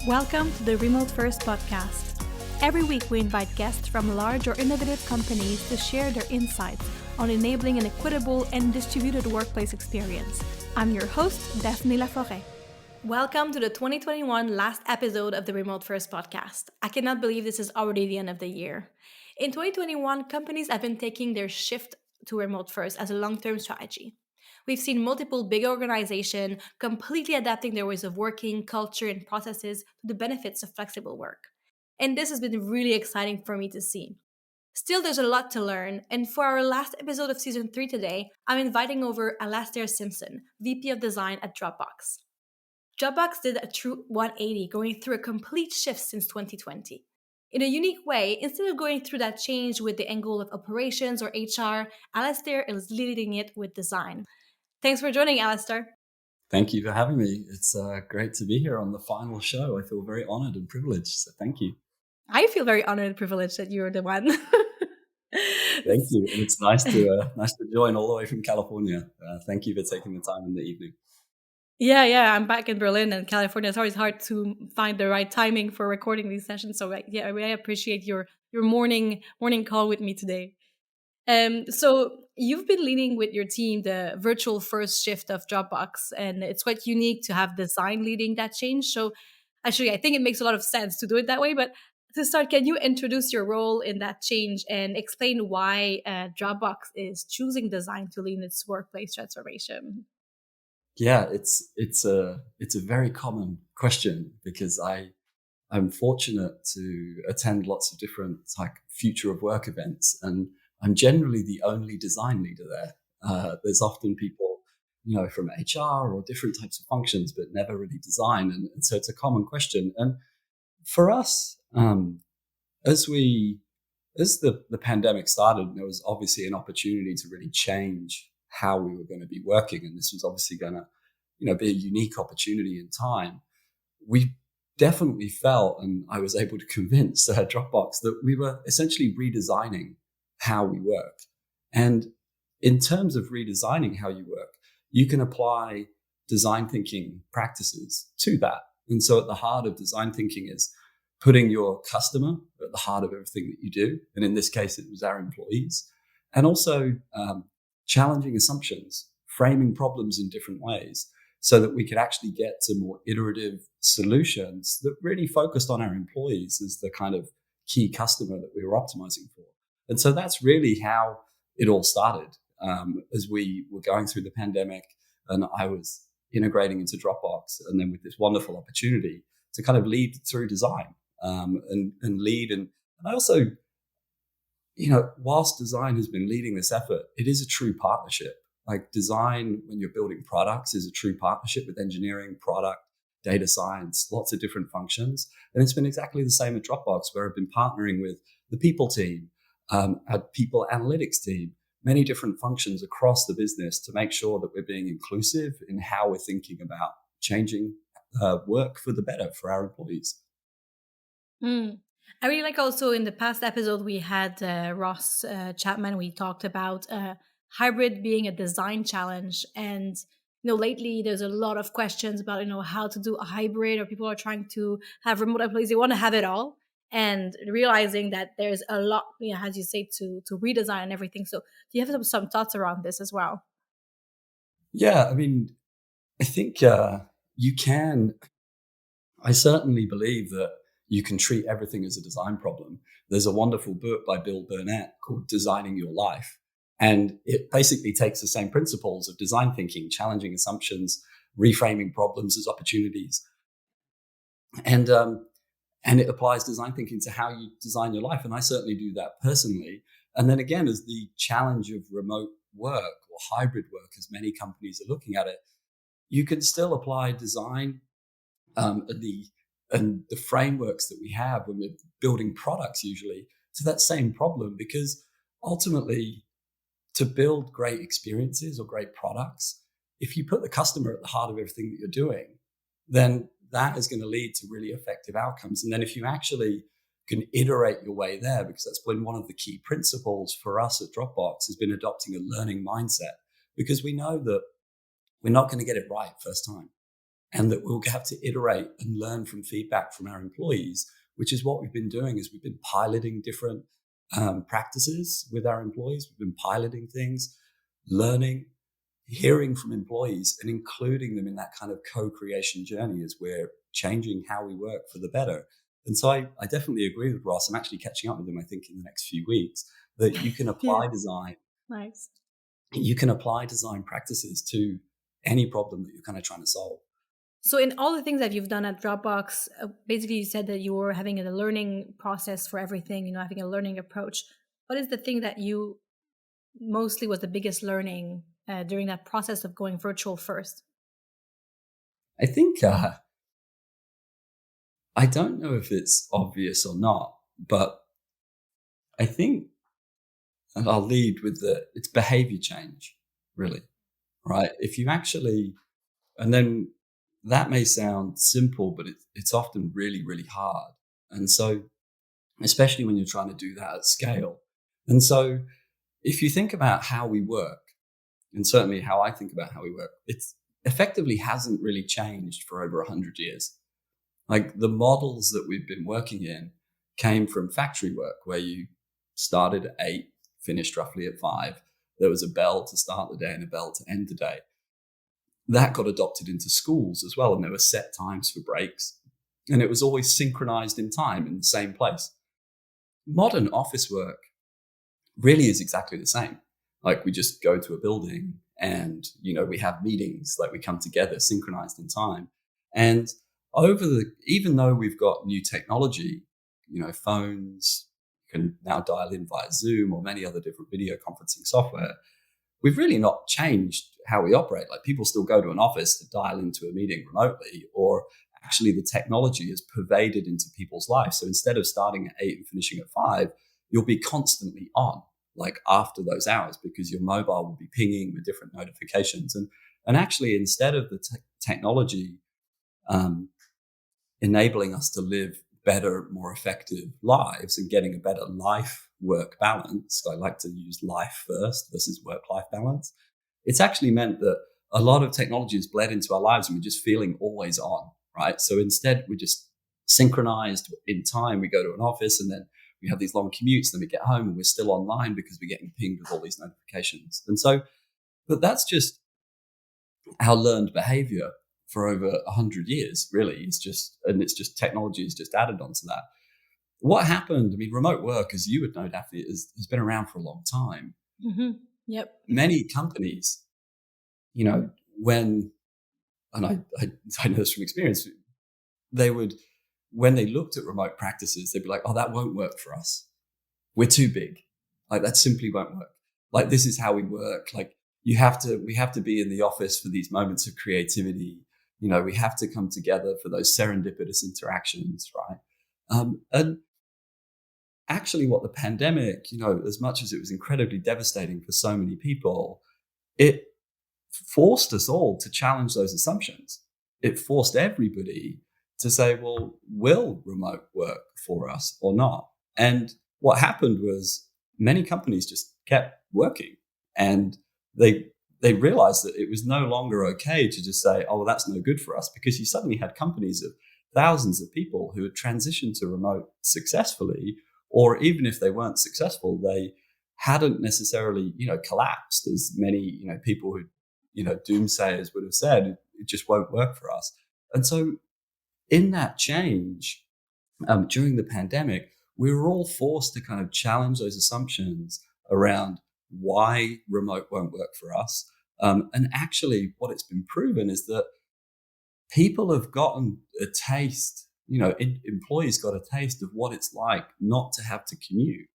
Welcome to the Remote First podcast. Every week we invite guests from large or innovative companies to share their insights on enabling an equitable and distributed workplace experience. I'm your host, Daphnée Laforêt. Welcome to the 2021 last episode of the Remote First podcast. I cannot believe this is already the end of the year. In 2021, companies have been taking their shift to remote first as a long-term strategy. We've seen multiple big organizations completely adapting their ways of working, culture, and processes to the benefits of flexible work. And this has been really exciting for me to see. Still, there's a lot to learn, and for our last episode of Season 3 today, I'm inviting over Alastair Simpson, VP of Design at Dropbox. Dropbox did a true 180, going through a complete shift since 2020. In a unique way, instead of going through that change with the angle of operations or HR, Alastair is leading it with design. Thanks for joining, Alastair. Thank you for having me. It's great to be here on the final show. I feel very honored and privileged, so thank you. I feel very honored and privileged that you're the one. Thank you. And it's nice to join all the way from California. Thank you for taking the time in the evening. Yeah. I'm back in Berlin and California. It's always hard to find the right timing for recording these sessions. So I really appreciate your morning call with me today. So you've been leading with your team the virtual first shift of Dropbox, and it's quite unique to have design leading that change. So actually, I think it makes a lot of sense to do it that way. But to start, can you introduce your role in that change and explain why Dropbox is choosing design to lead its workplace transformation? Yeah, it's a very common question because I'm fortunate to attend lots of different like future of work events, and I'm generally the only design leader there. There's often people, from HR or different types of functions, but never really design. And so it's a common question. And for us, as the pandemic started, there was obviously an opportunity to really change how we were going to be working. And this was obviously going to, be a unique opportunity in time. We definitely felt, and I was able to convince Dropbox that we were essentially redesigning how we work. And in terms of redesigning how you work, you can apply design thinking practices to that. And so at the heart of design thinking is putting your customer at the heart of everything that you do. And in this case, it was our employees. And also challenging assumptions, framing problems in different ways so that we could actually get to more iterative solutions that really focused on our employees as the kind of key customer that we were optimizing for. And so that's really how it all started as we were going through the pandemic and I was integrating into Dropbox, and then with this wonderful opportunity to kind of lead through design and lead. And I also, whilst design has been leading this effort, it is a true partnership. Like design, when you're building products, is a true partnership with engineering, product, data science, lots of different functions. And it's been exactly the same at Dropbox, where I've been partnering with the people team, our people analytics team, many different functions across the business to make sure that we're being inclusive in how we're thinking about changing work for the better for our employees. I really like also in the past episode we had Ross Chapman. We talked about hybrid being a design challenge, and lately there's a lot of questions about how to do a hybrid, or people are trying to have remote employees. They want to have it all, and realizing that there's a lot, as you say, to redesign and everything. So do you have some thoughts around this as well? Yeah, I mean, I think you can. I certainly believe that you can treat everything as a design problem. There's a wonderful book by Bill Burnett called Designing Your Life. And it basically takes the same principles of design thinking, challenging assumptions, reframing problems as opportunities. And it applies design thinking to how you design your life. And I certainly do that personally. And then again, as the challenge of remote work or hybrid work, as many companies are looking at it, you can still apply design and the frameworks that we have when we're building products usually to that same problem, because ultimately to build great experiences or great products, if you put the customer at the heart of everything that you're doing, then that is going to lead to really effective outcomes. And then if you actually can iterate your way there, because that's been one of the key principles for us at Dropbox, has been adopting a learning mindset, because we know that we're not going to get it right first time. and that we'll have to iterate and learn from feedback from our employees, which is what we've been doing. Is we've been piloting different practices with our employees. We've been piloting things, learning, hearing from employees, and including them in that kind of co-creation journey as we're changing how we work for the better. And so I definitely agree with Ross. I'm actually catching up with him, I think, in the next few weeks, that you can apply design. Nice. You can apply design practices to any problem that you're kind of trying to solve. So in all the things that you've done at Dropbox, basically you said that you were having a learning process for everything, having a learning approach. What is the thing that you mostly was the biggest learning during that process of going virtual first? I think, I don't know if it's obvious or not, but I think, and I'll lead with it's behavior change, really, right? If you actually, and then that may sound simple, but it's often really, really hard. And so, especially when you're trying to do that at scale. And so if you think about how we work, and certainly how I think about how we work, it's effectively hasn't really changed for over 100 years. Like the models that we've been working in came from factory work, where you started at 8, finished roughly at 5. There was a bell to start the day and a bell to end the day. That got adopted into schools as well, and there were set times for breaks, and it was always synchronized in time in the same place. Modern office work really is exactly the same. Like we just go to a building and, we have meetings, like we come together synchronized in time. And even though we've got new technology, phones, you can now dial in via Zoom or many other different video conferencing software, we've really not changed how we operate. Like people still go to an office to dial into a meeting remotely, or actually the technology is pervaded into people's lives. So instead of starting at 8 and finishing at 5, you'll be constantly on, like after those hours, because your mobile will be pinging with different notifications. And actually, instead of the technology enabling us to live better, more effective lives and getting a better life-work balance, I like to use life first versus work-life balance, it's actually meant that a lot of technology has bled into our lives and we're just feeling always on, right? So instead, we're just synchronized in time. We go to an office and then we have these long commutes, then we get home and we're still online because we're getting pinged with all these notifications. And so, but that's just our learned behavior for over 100 years, really. It's just technology is just added onto that. What happened? I mean, remote work, as you would know, Daphnée, has been around for a long time. Mm-hmm. Yep. Many companies, and I know this from experience, when they looked at remote practices, they'd be like, oh, that won't work for us. We're too big. Like that simply won't work. Like this is how we work. Like we have to be in the office for these moments of creativity. We have to come together for those serendipitous interactions, right? And actually what the pandemic, as much as it was incredibly devastating for so many people, it forced us all to challenge those assumptions. It forced everybody to say, well, will remote work for us or not? And what happened was many companies just kept working, and they realized that it was no longer okay to just say, oh, well, that's no good for us, because you suddenly had companies of thousands of people who had transitioned to remote successfully, or even if they weren't successful, they hadn't necessarily, collapsed as many, people who, doomsayers would have said, it just won't work for us. And so in that change, during the pandemic, we were all forced to kind of challenge those assumptions around why remote won't work for us. And actually what it's been proven is that people have gotten a taste, employees got a taste of what it's like not to have to commute,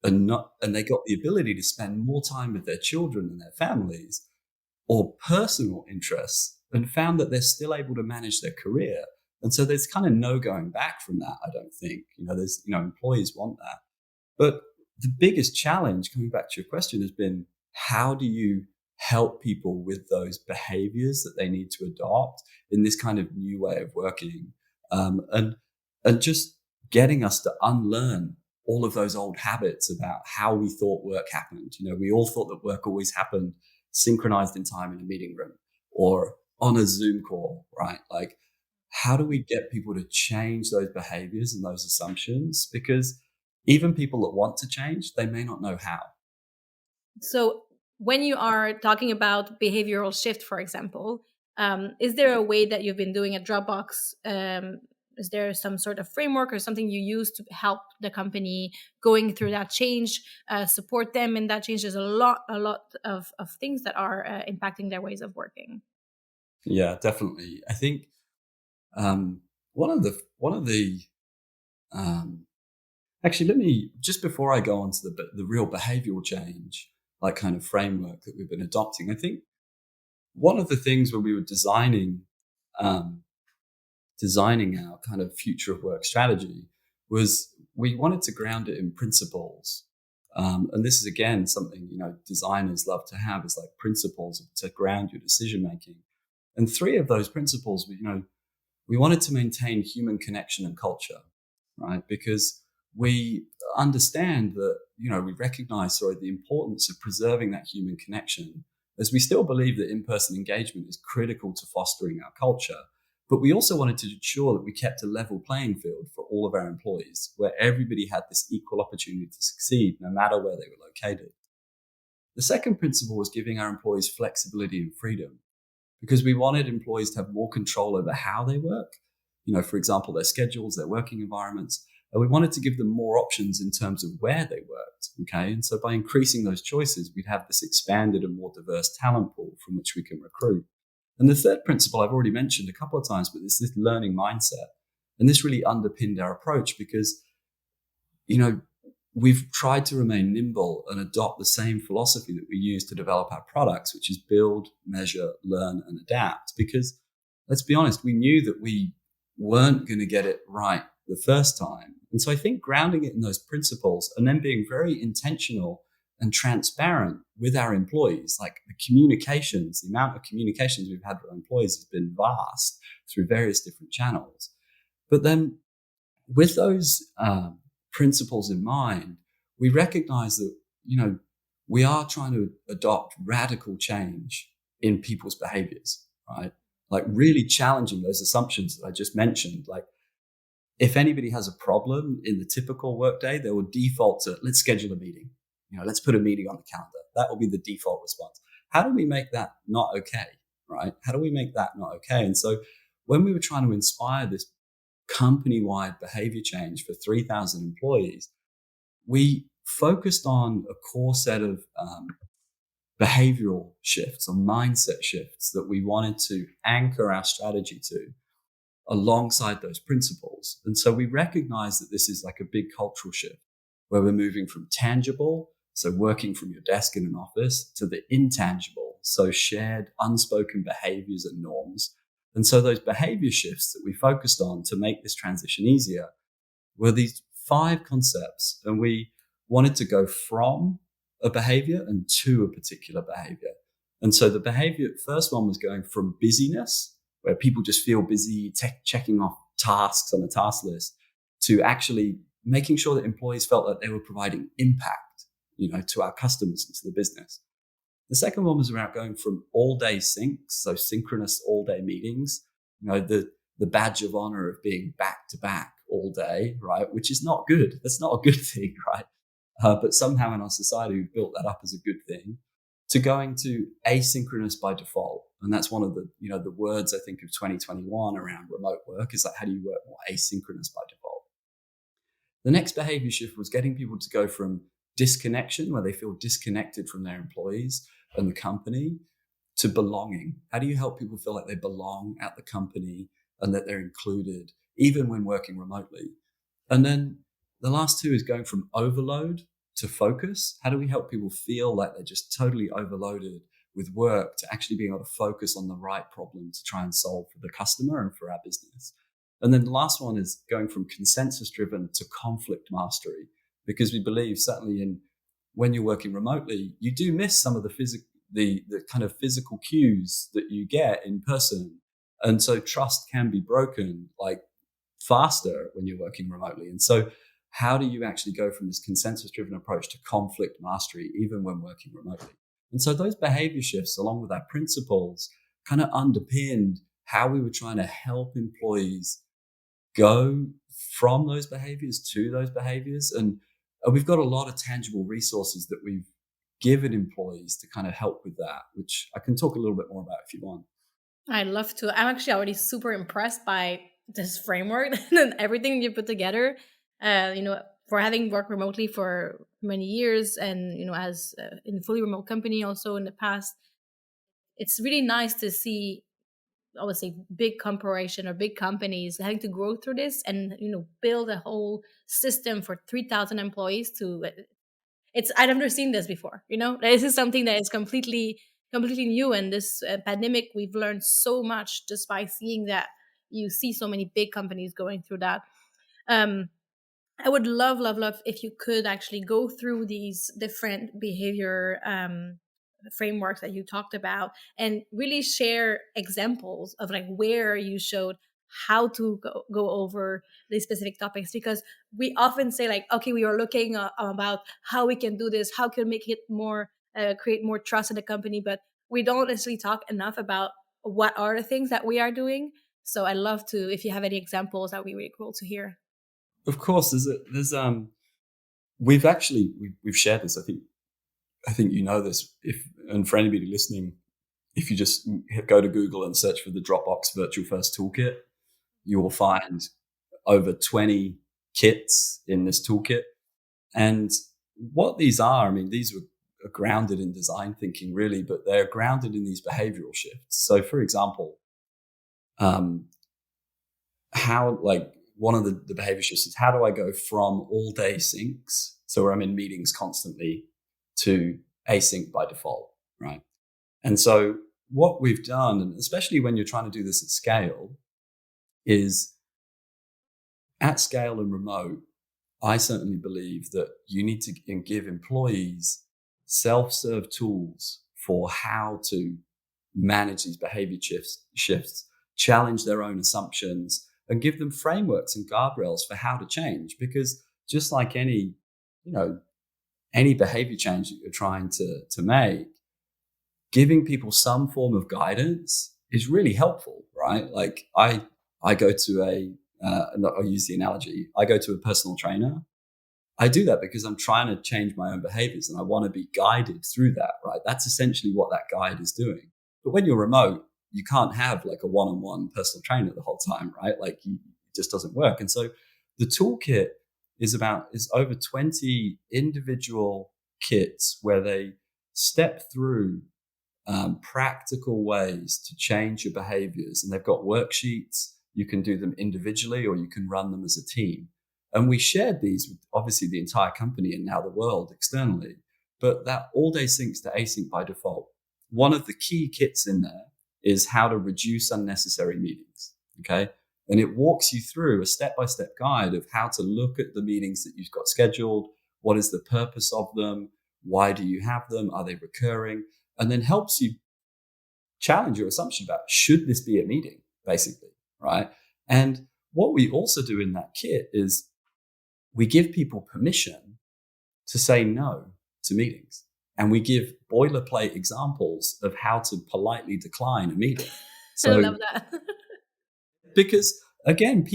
and they got the ability to spend more time with their children and their families or personal interests, and found that they're still able to manage their career. And so there's kind of no going back from that, I don't think. Employees want that. But the biggest challenge, coming back to your question, has been, how do you help people with those behaviors that they need to adopt in this kind of new way of working? And just getting us to unlearn all of those old habits about how we thought work happened. We all thought that work always happened synchronized in time in a meeting room, or on a Zoom call, right? Like, how do we get people to change those behaviors and those assumptions? Because even people that want to change, they may not know how. So when you are talking about behavioral shift, for example, is there a way that you've been doing at Dropbox? Is there some sort of framework or something you use to help the company going through that change, support them in that change? There's a lot of things that are impacting their ways of working. Yeah, definitely. I think one of the actually, let me, just before I go on to the real behavioral change, like kind of framework that we've been adopting, I think one of the things when we were um, designing our kind of future of work strategy was we wanted to ground it in principles. And this is, again, something, designers love to have, is like principles to ground your decision making. And three of those principles, we wanted to maintain human connection and culture, right? Because we understand that, we recognize, the importance of preserving that human connection, as we still believe that in-person engagement is critical to fostering our culture. But we also wanted to ensure that we kept a level playing field for all of our employees, where everybody had this equal opportunity to succeed, no matter where they were located. The second principle was giving our employees flexibility and freedom, because we wanted employees to have more control over how they work, for example, their schedules, their working environments. And we wanted to give them more options in terms of where they worked. Okay. And so by increasing those choices, we'd have this expanded and more diverse talent pool from which we can recruit. And the third principle I've already mentioned a couple of times, but it's this learning mindset. And this really underpinned our approach because, we've tried to remain nimble and adopt the same philosophy that we use to develop our products, which is build, measure, learn, and adapt. Because let's be honest, we knew that we weren't going to get it right the first time. And so I think grounding it in those principles and then being very intentional and transparent with our employees, like the amount of communications we've had with our employees has been vast through various different channels. But then with those principles in mind, we recognize that, we are trying to adopt radical change in people's behaviors, right? Like really challenging those assumptions that I just mentioned. Like if anybody has a problem in the typical workday, they will default to, let's schedule a meeting. Let's put a meeting on the calendar. That will be the default response. How do we make that not okay, right? How do we make that not okay? And so when we were trying to inspire this company-wide behavior change for 3,000 employees, we focused on a core set of behavioral shifts or mindset shifts that we wanted to anchor our strategy to alongside those principles. And so we recognize that this is like a big cultural shift where we're moving from tangible, so working from your desk in an office, to the intangible, so shared unspoken behaviors and norms. And so those behavior shifts that we focused on to make this transition easier were these 5 concepts. And we wanted to go from a behavior and to a particular behavior. And so the first one was going from busyness, where people just feel busy checking off tasks on a task list, to actually making sure that employees felt that they were providing impact, to our customers and to the business. The second one was around going from all-day syncs, so synchronous all-day meetings, the badge of honor of being back-to-back all day, right? Which is not good. That's not a good thing, right? But somehow in our society, we've built that up as a good thing, to going to asynchronous by default. And that's one of the, the words I think of 2021 around remote work, is like, how do you work more asynchronous by default? The next behavior shift was getting people to go from disconnection, where they feel disconnected from their employees and the company, to belonging. How do you help people feel like they belong at the company and that they're included, even when working remotely? And then the last 2 is going from overload to focus. How do we help people feel like they're just totally overloaded with work to actually being able to focus on the right problem to try and solve for the customer and for our business? And then the last one is going from consensus driven to conflict mastery, because we believe certainly when you're working remotely, you do miss some of the kind of physical cues that you get in person. And so trust can be broken like faster when you're working remotely. And so how do you actually go from this consensus driven approach to conflict mastery, even when working remotely? And so those behavior shifts, along with our principles, kind of underpinned how we were trying to help employees go from those behaviors to those behaviors. And we've got a lot of tangible resources that we've given employees to kind of help with that, which I can talk a little bit more about if you want. I'd love to. I'm actually already super impressed by this framework and everything you put together. For having worked remotely for many years, and as in a fully remote company also in the past, it's really nice to see, I would say, big corporation or big companies having to go through this and build a whole system for 3,000 employees to. I've never seen this before. This is something that is completely new. And this pandemic, we've learned so much just by seeing that. You see so many big companies going through that. I would love if you could actually go through these different behavior frameworks that you talked about and really share examples of like where you showed how to go over these specific topics, because we often say like, okay, we are looking about how we can do this, how can we make it more, create more trust in the company, but we don't necessarily talk enough about what are the things that we are doing. So I'd love to, if you have any examples, that would be really cool to hear. Of course, we've shared this. I think this. And for anybody listening, if you just go to Google and search for the Dropbox Virtual First Toolkit, you will find over 20 kits in this toolkit. And what these are, these are grounded in design thinking, really, but they're grounded in these behavioral shifts. So, for example, one of the behavior shifts is, how do I go from all day syncs, so where I'm in meetings constantly, to async by default, right? And so what we've done, and especially when you're trying to do this at scale, is at scale and remote, I certainly believe that you need to give employees self-serve tools for how to manage these behavior shifts, challenge their own assumptions, and give them frameworks and guardrails for how to change. Because just like any behavior change that you're trying to make, giving people some form of guidance is really helpful, right? Like I go to I'll use the analogy, I go to a personal trainer. I do that because I'm trying to change my own behaviors and I want to be guided through that, right? That's essentially what that guide is doing. But when you're remote, you can't have like a one-on-one personal trainer the whole time, right? Like it just doesn't work. And so the toolkit is over 20 individual kits where they step through practical ways to change your behaviors. And they've got worksheets. You can do them individually or you can run them as a team. And we shared these with obviously the entire company and now the world externally. But that all day syncs to async by default. One of the key kits in there is how to reduce unnecessary meetings. Okay. And it walks you through a step-by-step guide of how to look at the meetings that you've got scheduled. What is the purpose of them? Why do you have them? Are they recurring? And then helps you challenge your assumption about, should this be a meeting, basically, right? And what we also do in that kit is we give people permission to say no to meetings. And we give boilerplate examples of how to politely decline a meeting. So, I love that. Because again,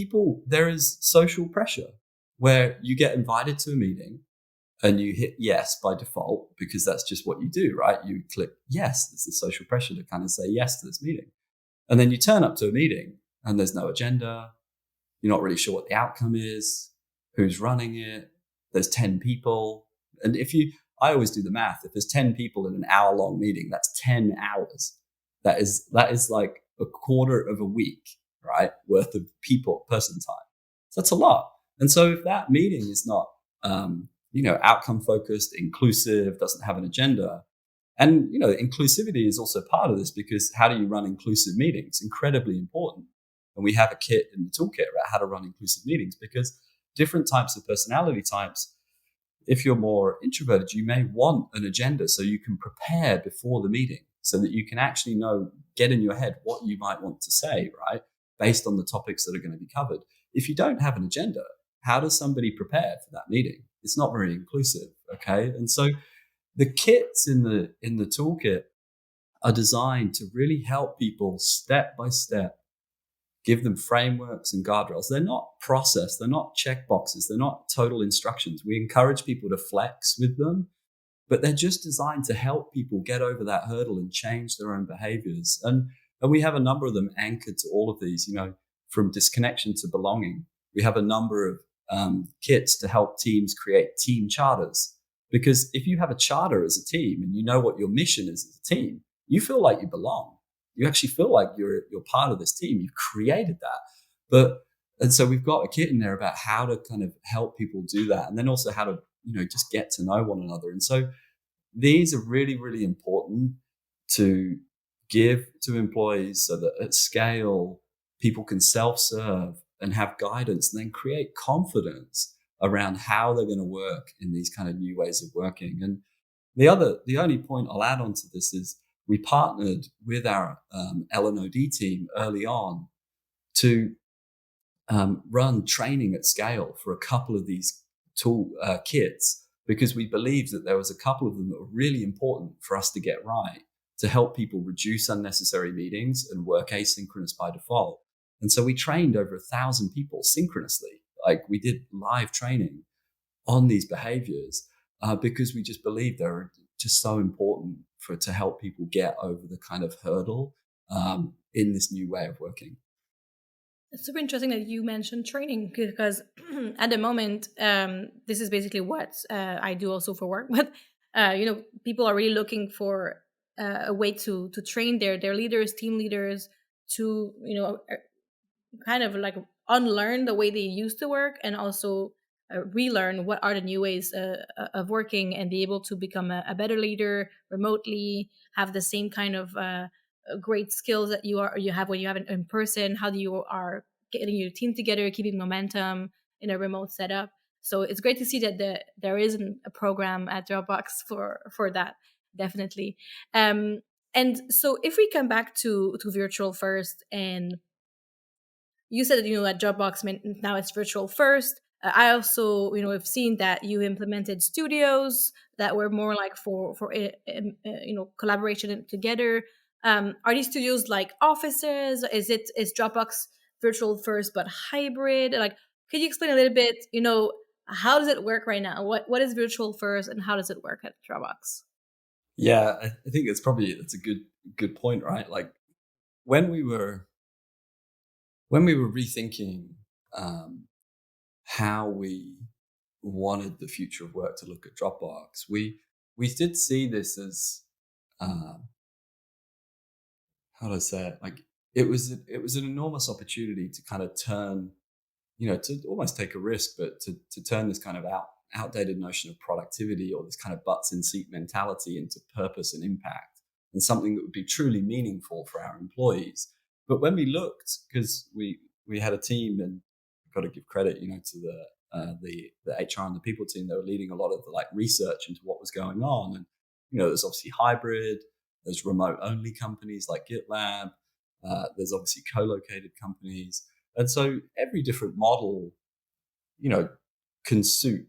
there is social pressure where you get invited to a meeting and you hit yes by default because that's just what you do, right? You click yes. There's the social pressure to kind of say yes to this meeting. And then you turn up to a meeting and there's no agenda. You're not really sure what the outcome is, who's running it. There's 10 people. And I always do the math. If there's 10 people in an hour-long meeting, that's 10 hours. That is like a quarter of a week, right, worth of person time. So that's a lot. And so if that meeting is not, outcome focused, inclusive, doesn't have an agenda, and inclusivity is also part of this, because how do you run inclusive meetings? Incredibly important. And we have a kit in the toolkit about how to run inclusive meetings, because different types of personality types, if you're more introverted, you may want an agenda so you can prepare before the meeting so that you can actually get in your head what you might want to say, right? Based on the topics that are going to be covered. If you don't have an agenda, how does somebody prepare for that meeting? It's not very inclusive, okay? And so the kits in the toolkit are designed to really help people step by step, give them frameworks and guardrails. They're not process, they're not checkboxes, they're not total instructions. We encourage people to flex with them, but they're just designed to help people get over that hurdle and change their own behaviors. And we have a number of them anchored to all of these, from disconnection to belonging. We have a number of kits to help teams create team charters. Because if you have a charter as a team and you know what your mission is as a team, you feel like you belong. You actually feel like you're part of this team. You've created that. And so we've got a kit in there about how to kind of help people do that. And then also how to, just get to know one another. And so these are really, really important to give to employees so that at scale, people can self-serve and have guidance and then create confidence around how they're going to work in these kind of new ways of working. And the only point I'll add on to this is we partnered with our L&OD team early on to run training at scale for a couple of these tool kits, because we believed that there was a couple of them that were really important for us to get right to help people reduce unnecessary meetings and work asynchronous by default. And so we trained over 1,000 people synchronously. Like, we did live training on these behaviors because we just believe they're just so important to help people get over the kind of hurdle in this new way of working. It's super interesting that you mentioned training, because at the moment, this is basically what I do also for work. But people are really looking for a way to train their leaders, team leaders, to kind of like unlearn the way they used to work, and also relearn what are the new ways of working, and be able to become a better leader remotely, have the same kind of great skills that you have when you have it in person. How do you are getting your team together, keeping momentum in a remote setup. So it's great to see that there is a program at Dropbox for that, definitely. And so if we come back to Virtual First, and you said that at Dropbox now it's Virtual First. I also have seen that you implemented studios that were more like for collaboration together. Are these studios like offices? Is Dropbox Virtual First but hybrid? Like, could you explain a little bit? How does it work right now? What is Virtual First, and how does it work at Dropbox? Yeah, I think it's a good point, right? Like, when we were rethinking how we wanted the future of work to look at Dropbox, we did see this as how do I say it? Like, it was an enormous opportunity to kind of turn, to almost take a risk, but to turn this kind of outdated notion of productivity, or this kind of butts in seat mentality, into purpose and impact, and something that would be truly meaningful for our employees. But when we looked, because we had a team, and I've got to give credit, to the HR and the people team, they were leading a lot of the research into what was going on. And there's obviously hybrid, there's remote only companies like GitLab, there's obviously co-located companies, and so every different model can suit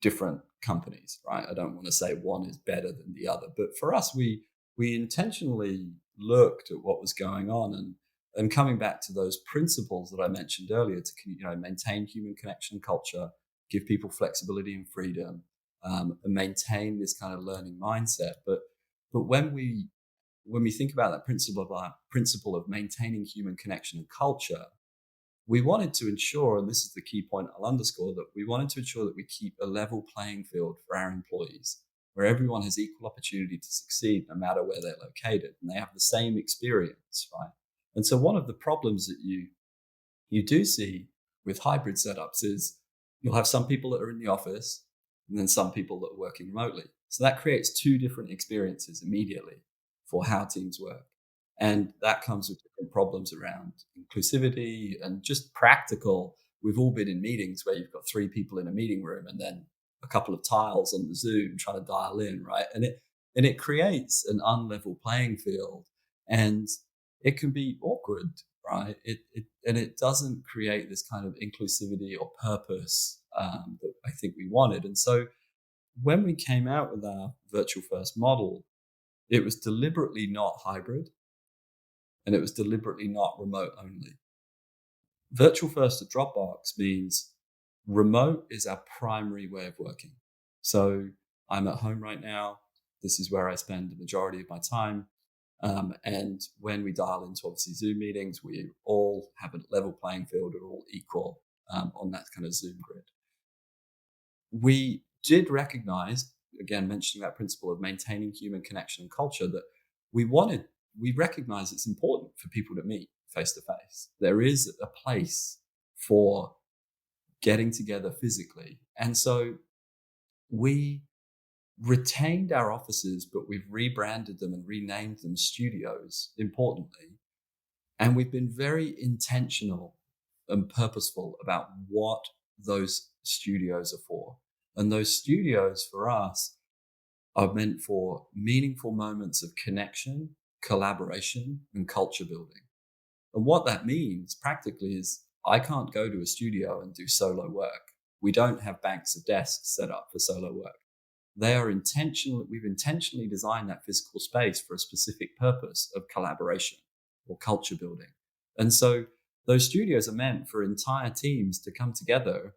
different companies, right? I don't want to say one is better than the other, but for us, we intentionally looked at what was going on, and coming back to those principles that I mentioned earlier, to maintain human connection culture, give people flexibility and freedom, and maintain this kind of learning mindset. But when we think about that principle of maintaining human connection and culture, we wanted to ensure, and this is the key point I'll underscore, that we wanted to ensure that we keep a level playing field for our employees, where everyone has equal opportunity to succeed no matter where they're located, and they have the same experience, right? And so one of the problems that you do see with hybrid setups is you'll have some people that are in the office and then some people that are working remotely. So that creates two different experiences immediately for how teams work. And that comes with different problems around inclusivity and just practical. We've all been in meetings where you've got 3 people in a meeting room and then a couple of tiles on the Zoom trying to dial in, right? And it creates an unlevel playing field, and it can be awkward, right? It doesn't create this kind of inclusivity or purpose that I think we wanted. And so when we came out with our virtual first model, it was deliberately not hybrid, and it was deliberately not remote only. Virtual First at Dropbox means remote is our primary way of working. So I'm at home right now. This is where I spend the majority of my time. And when we dial into obviously Zoom meetings, we all have a level playing field. We're all equal on that kind of Zoom grid. We did recognize, again, mentioning that principle of maintaining human connection and culture, that we recognize it's important for people to meet face to face. There is a place for getting together physically. And so we retained our offices, but we've rebranded them and renamed them studios, importantly. And we've been very intentional and purposeful about what those studios are for. And those studios for us are meant for meaningful moments of connection, collaboration, and culture building. And what that means practically is I can't go to a studio and do solo work. We don't have banks of desks set up for solo work. We've intentionally designed that physical space for a specific purpose of collaboration or culture building. And so those studios are meant for entire teams to come together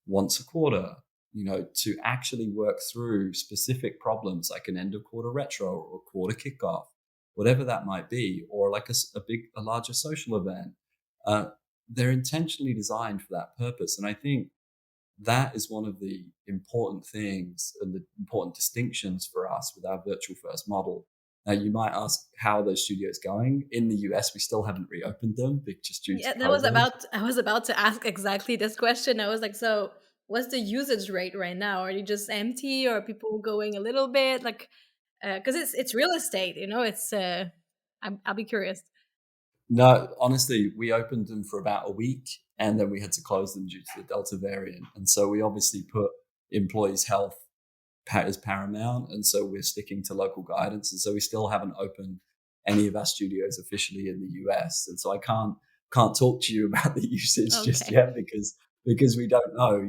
once a quarter, to actually work through specific problems like an end of quarter retro or a quarter kickoff, whatever that might be, or like a larger social event. They're intentionally designed for that purpose. And I think that is one of the important things and the important distinctions for us with our virtual first model. Now, you might ask how those studios going. In the US, we still haven't reopened them just due to COVID. I was about to ask exactly this question. I was like, so what's the usage rate right now? Are you just empty, or are people going a little bit? Like, because it's real estate, it's I'll be curious. No, honestly, we opened them for about a week and then we had to close them due to the Delta variant. And so we obviously put employees' health as paramount. And so we're sticking to local guidance. And so we still haven't opened any of our studios officially in the US. And so I can't talk to you about the usage just yet because we don't know,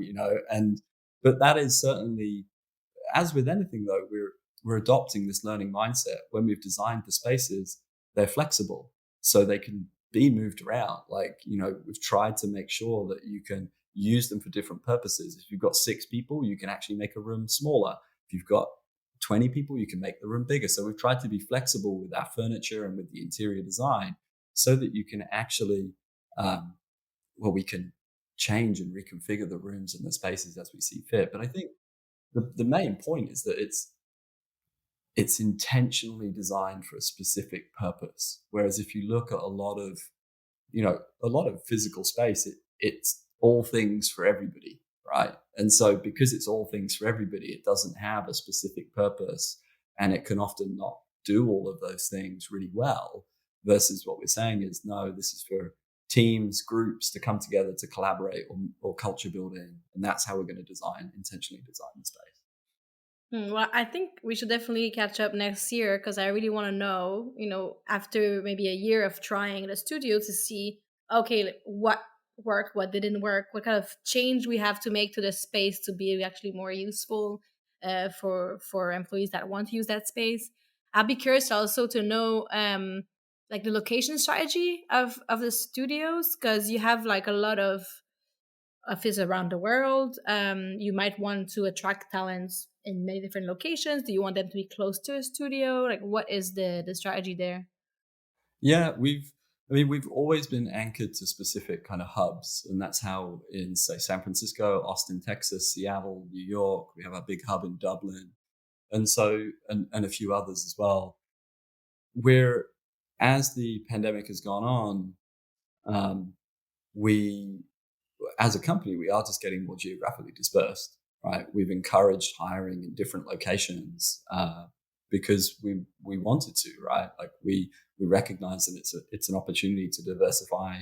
but that is certainly, as with anything though, we're adopting this learning mindset. When we've designed the spaces, they're flexible. So they can be moved around. We've tried to make sure that you can use them for different purposes. If you've got 6 people, you can actually make a room smaller. If you've got 20 people, you can make the room bigger. So we've tried to be flexible with our furniture and with the interior design so that you can actually, we can change and reconfigure the rooms and the spaces as we see fit. But I think the main point is that it's intentionally designed for a specific purpose. Whereas if you look at a lot of physical space, it's all things for everybody, right? And so because it's all things for everybody, it doesn't have a specific purpose, and it can often not do all of those things really well, versus what we're saying is, no, this is for teams, groups to come together to collaborate or culture building. And that's how we're going to intentionally design the space. Well, I think we should definitely catch up next year, because I really want to know, after maybe a year of trying the studio, to see, okay, what worked, what didn't work, what kind of change we have to make to the space to be actually more useful for employees that want to use that space. I'd be curious also to know like the location strategy of the studios, because you have like a lot of offices around the world. You might want to attract talents in many different locations. Do you want them to be close to a studio? Like, what is the strategy there? Yeah, we've always been anchored to specific kind of hubs. And that's how in, say, San Francisco, Austin, Texas, Seattle, New York, we have our big hub in Dublin. And so, and a few others as well. As the pandemic has gone on, as a company, we are just getting more geographically dispersed, right? We've encouraged hiring in different locations because we wanted to, right? Like we recognize that it's an opportunity to diversify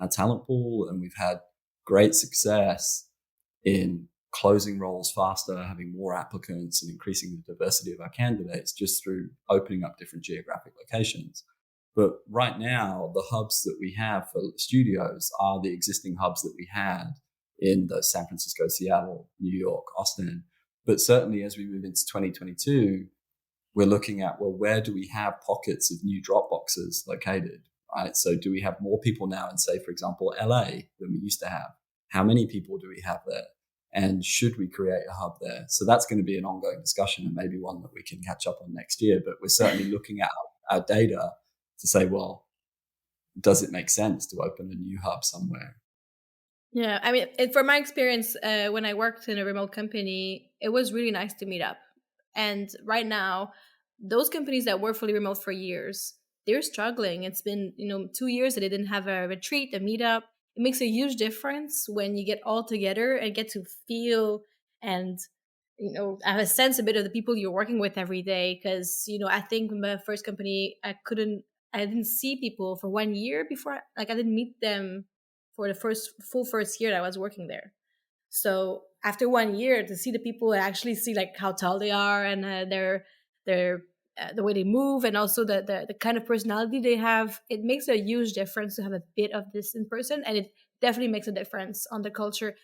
our talent pool, and we've had great success in closing roles faster, having more applicants, and increasing the diversity of our candidates just through opening up different geographic locations. But right now, the hubs that we have for studios are the existing hubs that we had in the San Francisco, Seattle, New York, Austin. But certainly as we move into 2022, we're looking at, well, where do we have pockets of new Dropboxes located, right? So do we have more people now in, say, for example, LA than we used to have? How many people do we have there? And should we create a hub there? So that's going to be an ongoing discussion, and maybe one that we can catch up on next year. But we're certainly looking at our data to say, well, does it make sense to open a new hub somewhere? Yeah, I mean, from my experience, when I worked in a remote company, it was really nice to meet up. And right now, those companies that were fully remote for years, they're struggling. It's been 2 years that they didn't have a retreat, a meetup. It makes a huge difference when you get all together and get to feel and have a sense a bit of the people you're working with every day. Because I think my first company, I didn't see people for 1 year before. Like, I didn't meet them for the first year that I was working there. So after 1 year, to see the people and actually see like how tall they are and their the way they move, and also the kind of personality they have, it makes a huge difference to have a bit of this in person, and it definitely makes a difference on the culture.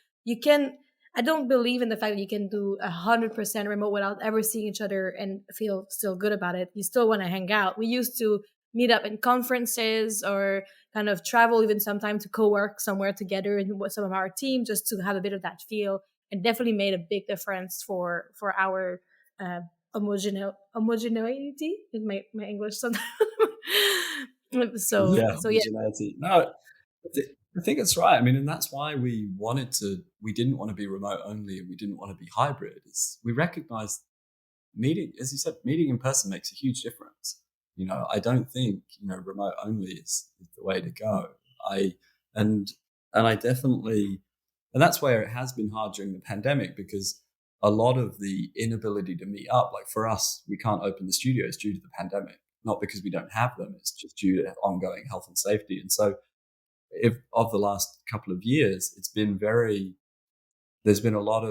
I don't believe in the fact that you can do 100% remote without ever seeing each other and feel still good about it. You still want to hang out. We used to meet up in conferences or kind of travel even sometime to co-work somewhere together in some of our team, just to have a bit of that feel. It definitely made a big difference for our homogeneity in my English sometimes. so Yeah, so yeah. homogeneity. No, I think it's right. I mean, and that's why we didn't want to be remote only, and we didn't want to be hybrid. We recognized meeting, as you said, meeting in person makes a huge difference. I don't think, remote only is the way to go. And I definitely, and that's where it has been hard during the pandemic, because a lot of the inability to meet up, like for us, we can't open the studios due to the pandemic, not because we don't have them. It's just due to ongoing health and safety. And so if of the last couple of years, there's been a lot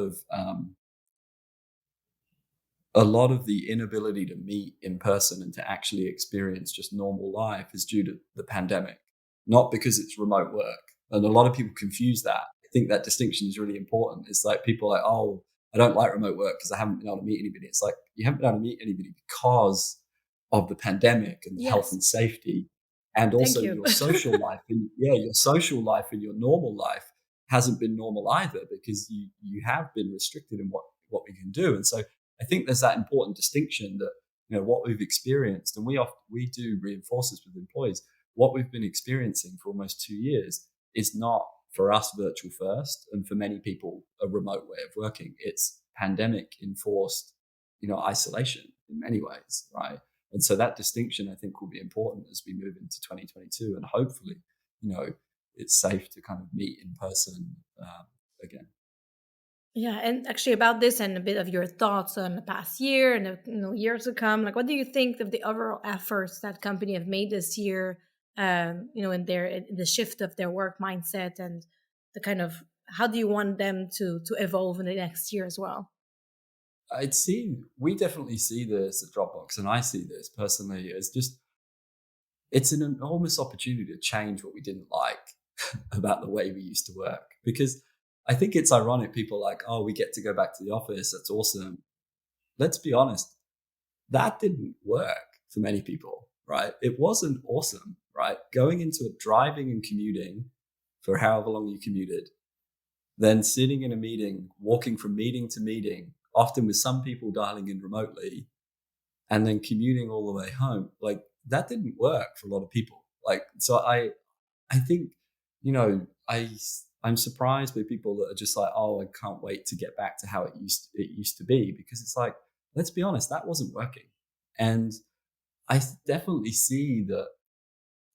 of the inability to meet in person and to actually experience just normal life is due to the pandemic, not because it's remote work. And a lot of people confuse that. I think that distinction is really important. It's like people are like, oh, I don't like remote work because I haven't been able to meet anybody. It's like, you haven't been able to meet anybody because of the pandemic and the health and safety, and also your social life. And your social life and your normal life hasn't been normal either, because you have been restricted in what we can do. And so I think there's that important distinction that, what we've experienced, and we do reinforce this with employees, what we've been experiencing for almost 2 years is not, for us, virtual first, and for many people, a remote way of working. It's pandemic enforced, isolation in many ways, right? And so that distinction, I think, will be important as we move into 2022, and hopefully, it's safe to kind of meet in person again. Yeah, and actually about this and a bit of your thoughts on the past year and the years to come, like what do you think of the overall efforts that company have made this year, in the shift of their work mindset, and the kind of, how do you want them to evolve in the next year as well? We definitely see this at Dropbox, and I see this personally as just, it's an enormous opportunity to change what we didn't like about the way we used to work. Because I think it's ironic, people are like, oh, we get to go back to the office, that's awesome. Let's be honest, that didn't work for many people, right? It wasn't awesome, right? Going into it, driving and commuting for however long you commuted, then sitting in a meeting, walking from meeting to meeting, often with some people dialing in remotely, and then commuting all the way home. Like, that didn't work for a lot of people. Like, so I think, I'm surprised by people that are just like, oh, I can't wait to get back to how it used to be, because it's like, let's be honest, that wasn't working. And I definitely see that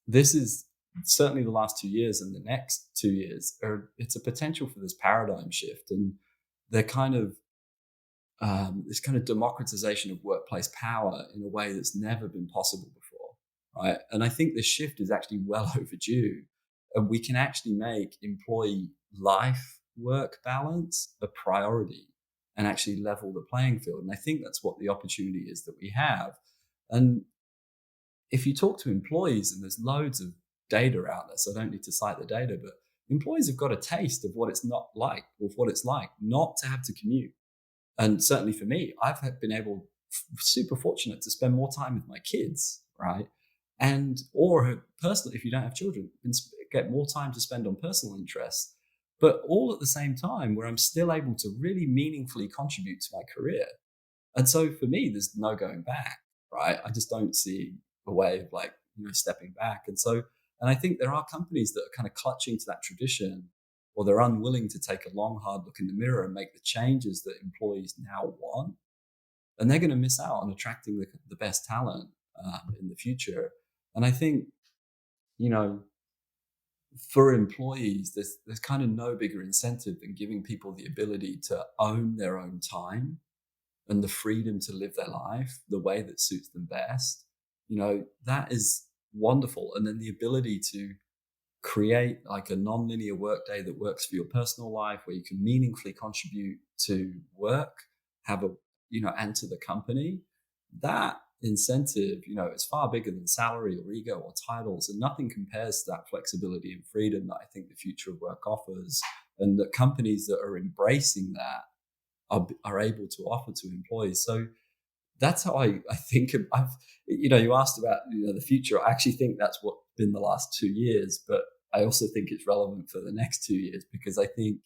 this is certainly the last 2 years, and the next 2 years it's a potential for this paradigm shift, and they're kind of this kind of democratization of workplace power in a way that's never been possible before, right? And I think this shift is actually well overdue, and we can actually make employee life work balance a priority and actually level the playing field. And I think that's what the opportunity is that we have. And if you talk to employees, and there's loads of data out there, so I don't need to cite the data, but employees have got a taste of what it's not like, or what it's like not to have to commute. And certainly for me, I've been able super fortunate to spend more time with my kids, right? And, or personally, if you don't have children, get more time to spend on personal interests, but all at the same time where I'm still able to really meaningfully contribute to my career. And so for me, there's no going back, right? I just don't see a way of like, stepping back. And I think there are companies that are kind of clutching to that tradition, or they're unwilling to take a long, hard look in the mirror and make the changes that employees now want. And they're going to miss out on attracting the best talent in the future. And I think, for employees, there's kind of no bigger incentive than giving people the ability to own their own time and the freedom to live their life the way that suits them best. That is wonderful. And then the ability to create like a non-linear workday that works for your personal life, where you can meaningfully contribute to work, and to the company. That incentive, is far bigger than salary or ego or titles, and nothing compares to that flexibility and freedom that I think the future of work offers, and that companies that are embracing that are able to offer to employees. So that's how I think you asked about the future. I actually think that's what's been the last 2 years, but I also think it's relevant for the next 2 years, because I think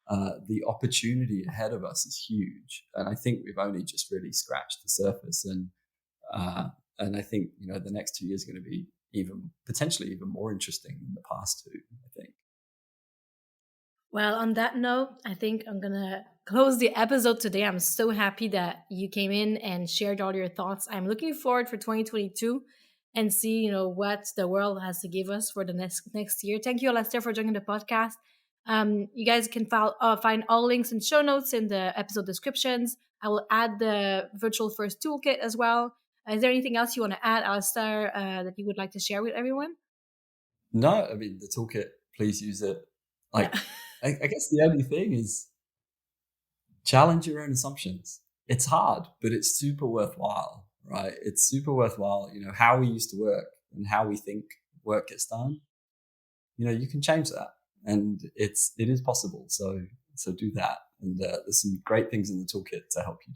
the opportunity ahead of us is huge, and I think we've only just really scratched the surface. And I think the next 2 years are going to be potentially even more interesting than the past 2. I think. Well, on that note, I think I'm gonna close the episode today. I'm so happy that you came in and shared all your thoughts. I'm looking forward for 2022 and see what the world has to give us for the next year. Thank you, Alastair, for joining the podcast. You guys can find all links and show notes in the episode descriptions. I will add the Virtual First Toolkit as well. Is there anything else you want to add, Alastair, that you would like to share with everyone? No, I mean, the toolkit, please use it. I guess the only thing is challenge your own assumptions. It's hard, but it's super worthwhile, right? It's super worthwhile. How we used to work and how we think work gets done. You can change that. And it is possible. So do that. And there's some great things in the toolkit to help you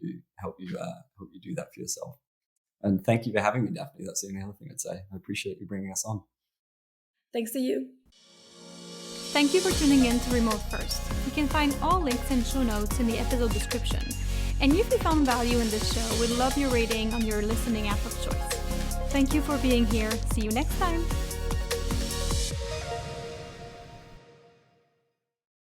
do that for yourself. And thank you for having me, Daphnée. That's the only other thing I'd say. I appreciate you bringing us on. Thanks to you. Thank you for tuning in to Remote First. You can find all links and show notes in the episode description. And if you found value in this show, we'd love your rating on your listening app of choice. Thank you for being here. See you next time.